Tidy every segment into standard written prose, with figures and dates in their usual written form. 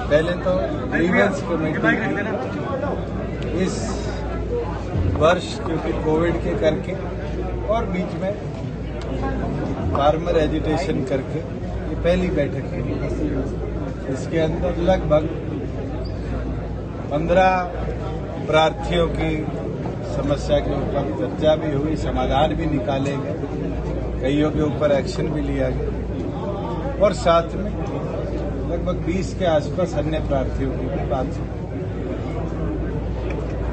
पहले तो grievance committee इस वर्ष क्योंकि कोविड के करके और बीच में फार्मर एजुटेशन करके ये पहली बैठक है। इसके अंदर लगभग 15 प्रार्थियों की समस्या के ऊपर चर्चा भी हुई, समाधान भी निकाले गए, कईयों के ऊपर एक्शन भी लिया गया और साथ में लगभग 20 के आसपास अन्य प्रार्थियों की भी बात हुई।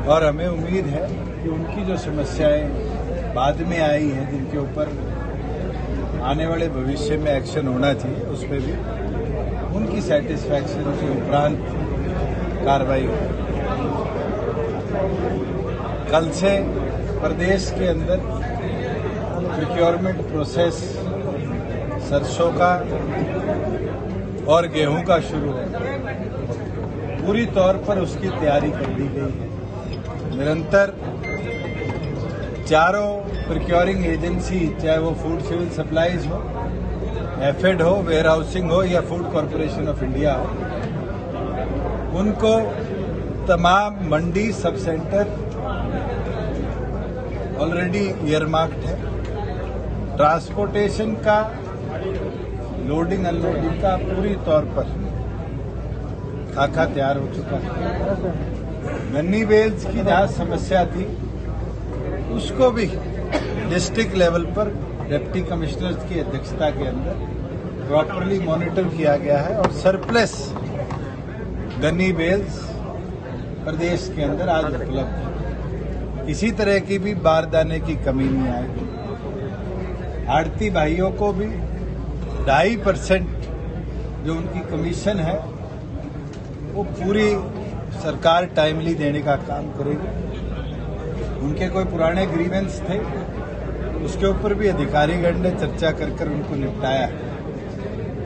और हमें उम्मीद है कि उनकी जो समस्याएं बाद में आई हैं, जिनके ऊपर आने वाले भविष्य में एक्शन होना चाहिए, उस पर भी उनकी सेटिस्फैक्शन के उपरांत कार्रवाई हो। कल से प्रदेश के अंदर प्रोक्योरमेंट प्रोसेस सरसों का और गेहूं का शुरू है। पूरी तौर पर उसकी तैयारी कर दी गई है। निरंतर चारों प्रोक्योरिंग एजेंसी, चाहे वो फूड सिविल सप्लाईज हो, एफेड हो, वेयर हाउसिंग हो या फूड कॉरपोरेशन ऑफ इंडिया हो, उनको तमाम मंडी सब सेंटर ऑलरेडी ईयरमार्क्ड है। ट्रांसपोर्टेशन का, लोडिंग अनलोडिंग का पूरी तौर पर खाका तैयार हो चुका है। गन्नी बेल्स की जहां समस्या थी उसको भी डिस्ट्रिक्ट लेवल पर डिप्टी कमिश्नर्स की अध्यक्षता के अंदर प्रॉपरली मॉनिटर किया गया है और सरप्लस गन्नी बेल्स प्रदेश के अंदर आज उपलब्ध है। किसी तरह की भी बारदाने की कमी नहीं आएगी। आड़ती भाइयों को भी 2.5% जो उनकी कमीशन है वो पूरी सरकार टाइमली देने का काम करेगी। उनके कोई पुराने ग्रीवेंस थे, उसके ऊपर भी अधिकारीगण ने चर्चा कर उनको निपटाया है।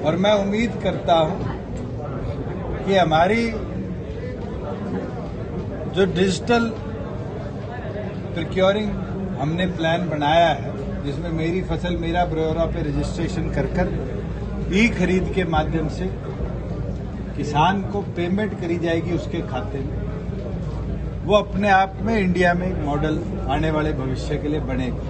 और मैं उम्मीद करता हूं कि हमारी जो डिजिटल प्रोक्योरिंग हमने प्लान बनाया है, जिसमें मेरी फसल मेरा ब्यौरा पे रजिस्ट्रेशन कर ई खरीद के माध्यम से किसान को पेमेंट करी जाएगी उसके खाते में, वो अपने आप में इंडिया में एक मॉडल आने वाले भविष्य के लिए बनेगा।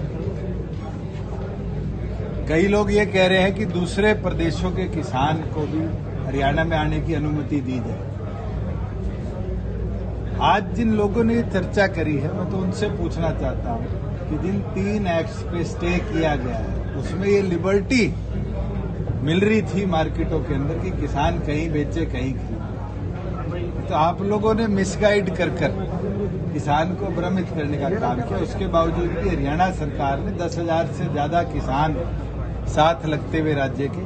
कई लोग ये कह रहे हैं कि दूसरे प्रदेशों के किसान को भी हरियाणा में आने की अनुमति दी जाए। आज जिन लोगों ने ये चर्चा करी है, मैं तो उनसे पूछना चाहता हूं कि जिन 3 एक्ट्स पे स्टे किया गया है उसमें ये लिबर्टी मिल रही थी मार्केटों के अंदर कि किसान कहीं बेचे कहीं खरीदे, तो आप लोगों ने मिसगाइड कर किसान को भ्रमित करने का काम किया। उसके बावजूद भी हरियाणा सरकार ने 10,000 से ज्यादा किसान साथ लगते हुए राज्य के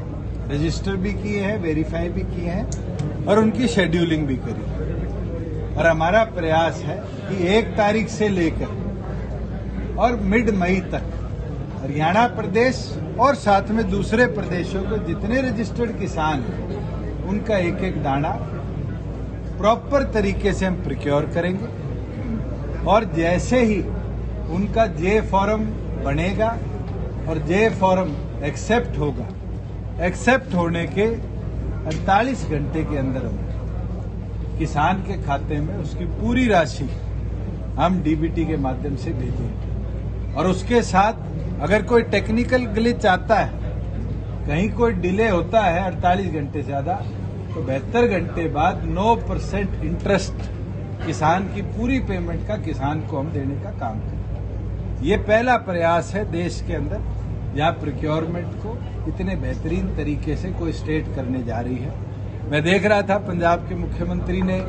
रजिस्टर भी किए हैं, वेरीफाई भी किए हैं और उनकी शेड्यूलिंग भी करी। और हमारा प्रयास है कि 1 तारीख से लेकर और मिड मई तक हरियाणा प्रदेश और साथ में दूसरे प्रदेशों के जितने रजिस्टर्ड किसान हैं उनका एक एक दाना प्रॉपर तरीके से हम प्रोक्योर करेंगे। और जैसे ही उनका जे फॉर्म बनेगा और जे फॉर्म एक्सेप्ट होगा, एक्सेप्ट होने के 48 घंटे के अंदर किसान के खाते में उसकी पूरी राशि हम डीबीटी के माध्यम से भेजेंगे। और उसके साथ अगर कोई टेक्निकल ग्लिच आता है, कहीं कोई डिले होता है 48 घंटे से ज्यादा, तो 72 घंटे बाद 9% इंटरेस्ट किसान की पूरी पेमेंट का किसान को हम देने का काम करें। ये पहला प्रयास है देश के अंदर जहां प्रोक्योरमेंट को इतने बेहतरीन तरीके से कोई स्टेट करने जा रही है। मैं देख रहा था पंजाब के मुख्यमंत्री ने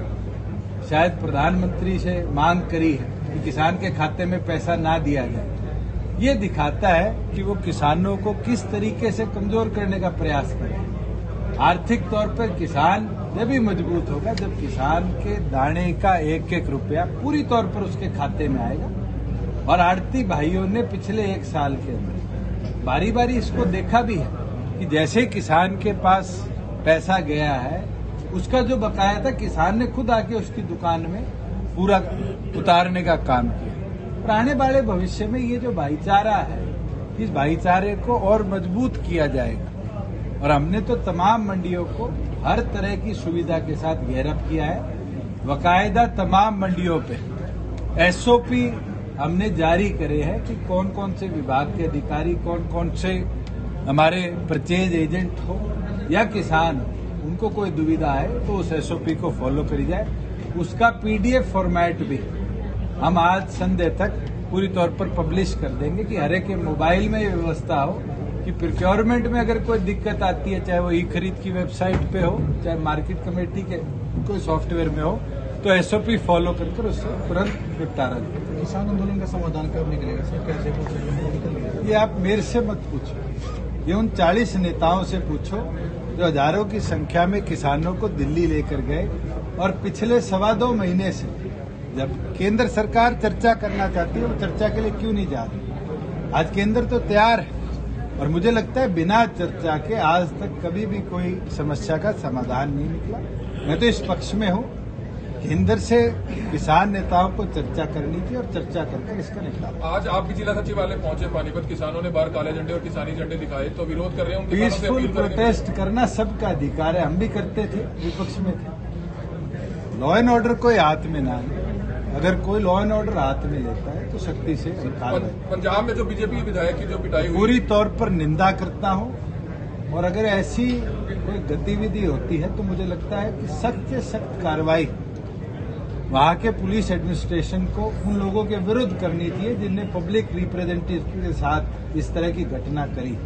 शायद प्रधानमंत्री से मांग करी है कि किसान के खाते में पैसा ना दिया जाए। ये दिखाता है कि वो किसानों को किस तरीके से कमजोर करने का प्रयास कर रहे हैं। आर्थिक तौर पर किसान जब भी मजबूत होगा जब किसान के दाने का 1-1 रुपया पूरी तौर पर उसके खाते में आएगा। और आड़ती भाइयों ने पिछले 1 साल के अंदर बारी बारी इसको देखा भी है कि जैसे किसान के पास पैसा गया है, उसका जो बकाया था किसान ने खुद आके उसकी दुकान में पूरा उतारने का काम किया। और आने वाले भविष्य में ये जो भाईचारा है, इस भाईचारे को और मजबूत किया जाएगा। और हमने तो तमाम मंडियों को हर तरह की सुविधा के साथ घेरअप किया है। बाकायदा तमाम मंडियों पे एसओपी हमने जारी करे हैं कि कौन कौन से विभाग के अधिकारी, कौन कौन से हमारे परचेज एजेंट हो या किसान, उनको कोई दुविधा है तो उस एसओपी को फॉलो करी जाए। उसका पीडीएफ फॉर्मेट भी हम आज संडे तक पूरी तौर पर पब्लिश कर देंगे कि हर एक के मोबाइल में ये व्यवस्था हो कि प्रोक्योरमेंट में अगर कोई दिक्कत आती है, चाहे वो ई खरीद की वेबसाइट पे हो, चाहे मार्केट कमेटी के कोई सॉफ्टवेयर में हो, तो एसओपी फॉलो कर उससे तुरंत निपटारा दें। किसान आंदोलन का समाधान कब निकलेगा सर? कैसे पूछेंगे? ये आप मेरे से मत पूछो, ये उन 40 नेताओं से पूछो जो हजारों की संख्या में किसानों को दिल्ली लेकर गए और पिछले 2.25 महीने से जब केंद्र सरकार चर्चा करना चाहती है, वो चर्चा के लिए क्यों नहीं जा रही? आज केंद्र तो तैयार है और मुझे लगता है बिना चर्चा के आज तक कभी भी कोई समस्या का समाधान नहीं निकला। मैं तो इस पक्ष में हूं, केंद्र से किसान नेताओं को चर्चा करनी थी और चर्चा करके इसका निपटारा। आज आप भी जिला सचिवालय पहुंचे पानीपत, किसानों ने बाहर काले झंडे और किसानी झंडे दिखाए तो विरोध कर रहे हैं। पीसफुल प्रोटेस्ट करना सबका अधिकार है, हम भी करते थे, विपक्ष में थे। लॉ एंड ऑर्डर कोई हाथ में ना ले, अगर कोई लॉ एंड ऑर्डर हाथ में लेता है तो सख्ती से कार्रवाई। पंजाब में जो बीजेपी विधायक की जो पिटाई हुई, पूरी तौर पर निंदा करता हूं और अगर ऐसी कोई गतिविधि होती है तो मुझे लगता है कि सख्त से सख्त कार्रवाई वहां के पुलिस एडमिनिस्ट्रेशन को उन लोगों के विरुद्ध करनी चाहिए जिनने पब्लिक रिप्रेजेंटेटिव के साथ इस तरह की घटना करी।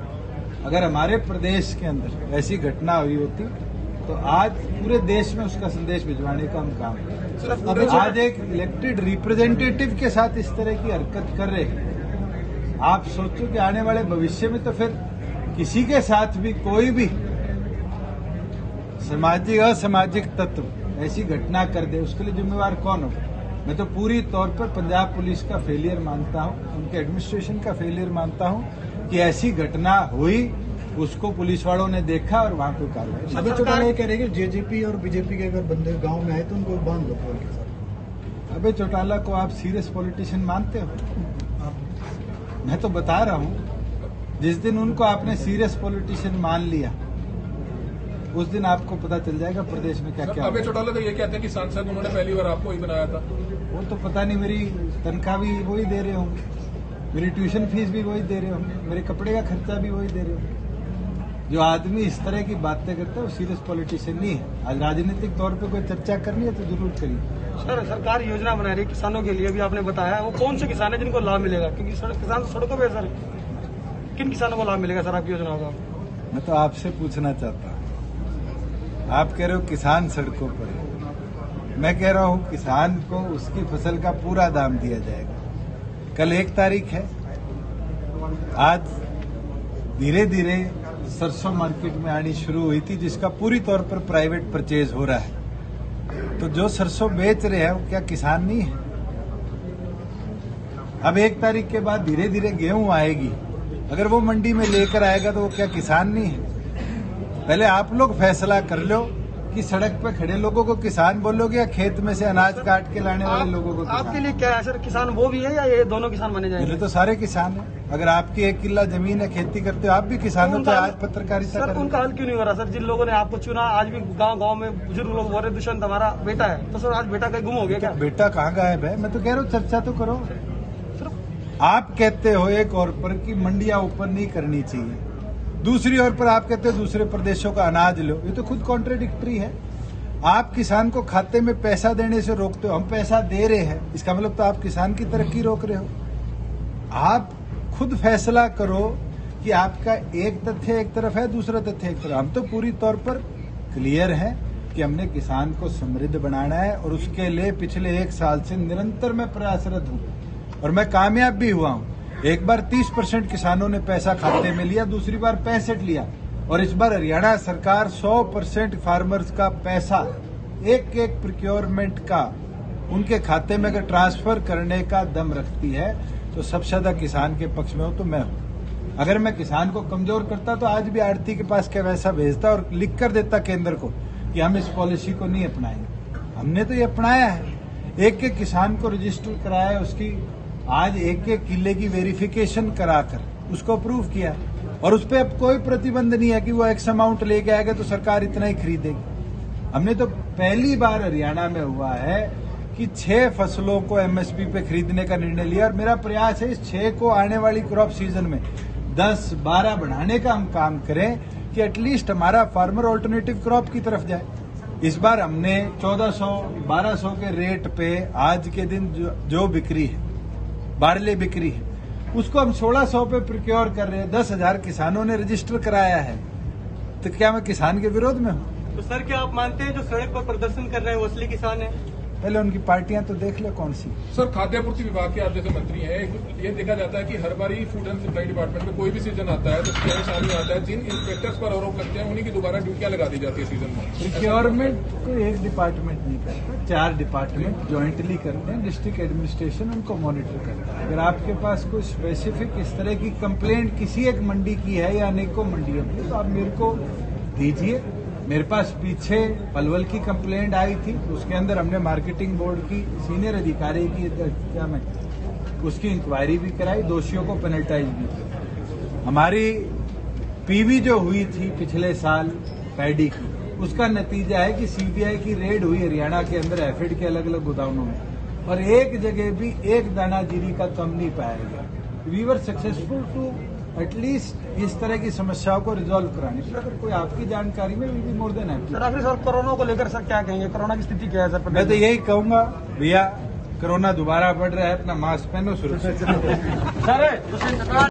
अगर हमारे प्रदेश के अंदर ऐसी घटना हुई होती तो आज पूरे देश में उसका संदेश भिजवाने का हम काम करते। आज एक इलेक्टेड रिप्रेजेंटेटिव के साथ इस तरह की हरकत कर रहे हैं, आप सोचो कि आने वाले भविष्य में तो फिर किसी के साथ भी कोई भी सामाजिक असामाजिक तत्व ऐसी घटना कर दे, उसके लिए जिम्मेवार कौन हो? मैं तो पूरी तौर पर पंजाब पुलिस का फेलियर मानता हूं, उनके एडमिनिस्ट्रेशन का फेलियर मानता हूं कि ऐसी घटना हुई, उसको पुलिस वालों ने देखा और वहां कोई कार्रवाई। अभी चौटाला ये कह रहे हैं कि जेजेपी और बीजेपी के अगर बंदे गांव में आए तो उनको बांध दो पोल के साथ। अबे चौटाला को आप सीरियस पॉलिटिशियन मानते हो? मैं तो बता रहा हूं, जिस दिन उनको आपने सीरियस पॉलिटिशियन मान लिया उस दिन आपको पता चल जाएगा प्रदेश में क्या क्या। अबे चौटाला तो ये कहते हैं कि सांसद उन्होंने पहली बार आपको ही बनाया था। वो तो पता नहीं, मेरी तनख्वाह भी वही दे रहे होंगे, मेरी ट्यूशन फीस भी वही दे रहे होंगे, मेरे कपड़े का खर्चा भी वही दे रहे होंगे। जो आदमी इस तरह की बातें करता है वो सीरियस पॉलिटिशियन नहीं है। आज राजनीतिक तौर पे कोई चर्चा करनी है तो जरूर करिए। सर, सरकार योजना बना रही है किसानों के लिए, अभी आपने बताया, वो कौन से किसान है जिनको लाभ मिलेगा? क्योंकि किसान सड़कों पे, सर किन किसानों को लाभ मिलेगा सर आपकी योजना का? मैं तो आपसे पूछना चाहता हूँ, आप कह रहे हो किसान सड़कों पर है, मैं कह रहा हूँ किसान को उसकी फसल का पूरा दाम दिया जाएगा। कल 1 तारीख है, आज धीरे धीरे सरसों मार्केट में आनी शुरू हुई थी जिसका पूरी तौर पर प्राइवेट परचेज हो रहा है। तो जो सरसों बेच रहे हैं वो क्या किसान नहीं है? अब 1 तारीख के बाद धीरे धीरे गेहूं आएगी, अगर वो मंडी में लेकर आएगा तो वो क्या किसान नहीं है? पहले आप लोग फैसला कर लो कि सड़क पे खड़े लोगों को किसान बोलोगे या खेत में से अनाज काट के लाने वाले लोगों को किसान? आपके लिए क्या है सर, किसान वो भी है या ये दोनों किसान माने जाएंगे? मेरे तो सारे किसान हैं। अगर आपकी 1 किला जमीन है, खेती करते हो, आप भी किसान हो, तो आज पत्रकारिता सर उनका हल क्यों नहीं हो रहा सर? जिन लोगों ने आपको चुना, आज भी गाँव गाँव में बुजुर्ग लोग बोल रहे दुष्यंत हमारा बेटा है, तो सर आज बेटा कहीं गुम हो गया क्या? बेटा कहाँ गायब है? मैं तो कह रहा हूँ चर्चा तो करो। आप कहते हो एक और पर कि मंडियां ओपन नहीं करनी चाहिए, दूसरी ओर पर आप कहते हो दूसरे प्रदेशों का अनाज लो, ये तो खुद कॉन्ट्रेडिक्टरी है। आप किसान को खाते में पैसा देने से रोकते हो, हम पैसा दे रहे हैं, इसका मतलब तो आप किसान की तरक्की रोक रहे हो। आप खुद फैसला करो कि आपका एक तथ्य एक तरफ है, दूसरा तथ्य एक तरफ। हम तो पूरी तौर पर क्लियर है कि हमने किसान को समृद्ध बनाना है और उसके लिए पिछले 1 साल से निरंतर मैं प्रयासरत हूँ और मैं कामयाब भी हुआ हूँ। एक बार 30% किसानों ने पैसा खाते में लिया, दूसरी बार 65 लिया और इस बार हरियाणा सरकार 100% फार्मर्स का पैसा एक एक प्रोक्योरमेंट का उनके खाते में अगर ट्रांसफर करने का दम रखती है तो सबसे ज्यादा किसान के पक्ष में हो तो मैं हूँ। अगर मैं किसान को कमजोर करता तो आज भी आड़ती के पास क्या वैसा भेजता और लिख कर देता केंद्र को कि हम इस पॉलिसी को नहीं अपनाएंगे। हमने तो ये अपनाया है, एक एक किसान को रजिस्टर कराया, उसकी आज एक एक किले की वेरिफिकेशन कराकर उसको अप्रूव किया। और उस पर अब कोई प्रतिबंध नहीं है कि वो एक्स अमाउंट लेके आएगा तो सरकार इतना ही खरीदेगी। हमने तो पहली बार हरियाणा में हुआ है कि 6 फसलों को एमएसपी पे खरीदने का निर्णय लिया, और मेरा प्रयास है इस 6 को आने वाली क्रॉप सीजन में 10-12 बढ़ाने का हम काम करें कि एटलीस्ट हमारा फार्मर ऑल्टरनेटिव क्रॉप की तरफ जाए। इस बार हमने 1400-1200 के रेट पे आज के दिन जो बिक्री है, बारले बिक्री है, उसको हम 1600 पे प्रिक्योर कर रहे हैं। 10,000 किसानों ने रजिस्टर कराया है, तो क्या मैं किसान के विरोध में हूँ? तो सर क्या आप मानते हैं जो सड़क पर प्रदर्शन कर रहे हैं वो असली किसान है? पहले उनकी पार्टियां तो देख ले कौन सी। सर, खाद्य आपूर्ति विभाग के आप जैसे मंत्री हैं, ये देखा जाता है कि हर बार ही फूड एंड सप्लाई डिपार्टमेंट में कोई भी सीजन आता है तो साल में आता है, जिन इंस्पेक्टर्स पर आरोप लगते हैं उन्हीं की दोबारा ड्यूटियां लगा दी जाती है सीजन में। प्रिक्योरमेंट को एक डिपार्टमेंट नहीं करता, 4 डिपार्टमेंट ज्वाइंटली करते हैं। डिस्ट्रिक्ट एडमिनिस्ट्रेशन उनको मॉनिटर करता है। अगर आपके पास कोई स्पेसिफिक इस तरह की कंप्लेंट किसी एक मंडी की है या अनेकों मंडियों की, तो आप मेरे को दीजिए। मेरे पास पीछे पलवल की कंप्लेंट आई थी, उसके अंदर हमने मार्केटिंग बोर्ड की सीनियर अधिकारी की क्या मैं उसकी इंक्वायरी भी कराई, दोषियों को पेनल्टाइज भी किया। हमारी पीवी जो हुई थी पिछले साल पैडी की, उसका नतीजा है कि सीबीआई की रेड हुई हरियाणा के अंदर एफिड के अलग अलग गोदामों में, और एक जगह भी एक दाना जीरी का कम नहीं पाया गया। We were successful to at least इस तरह की समस्याओं को रिजॉल्व कराने के लिए। अगर कोई आपकी जानकारी में will be more than happy. Sir आखिर सर कोरोना को लेकर सर क्या कहेंगे? कोरोना की स्थिति क्या है सर? मैं तो यही कहूंगा, भैया कोरोना दोबारा बढ़ रहा है, अपना मास्क पहनो, सुरक्षित। सर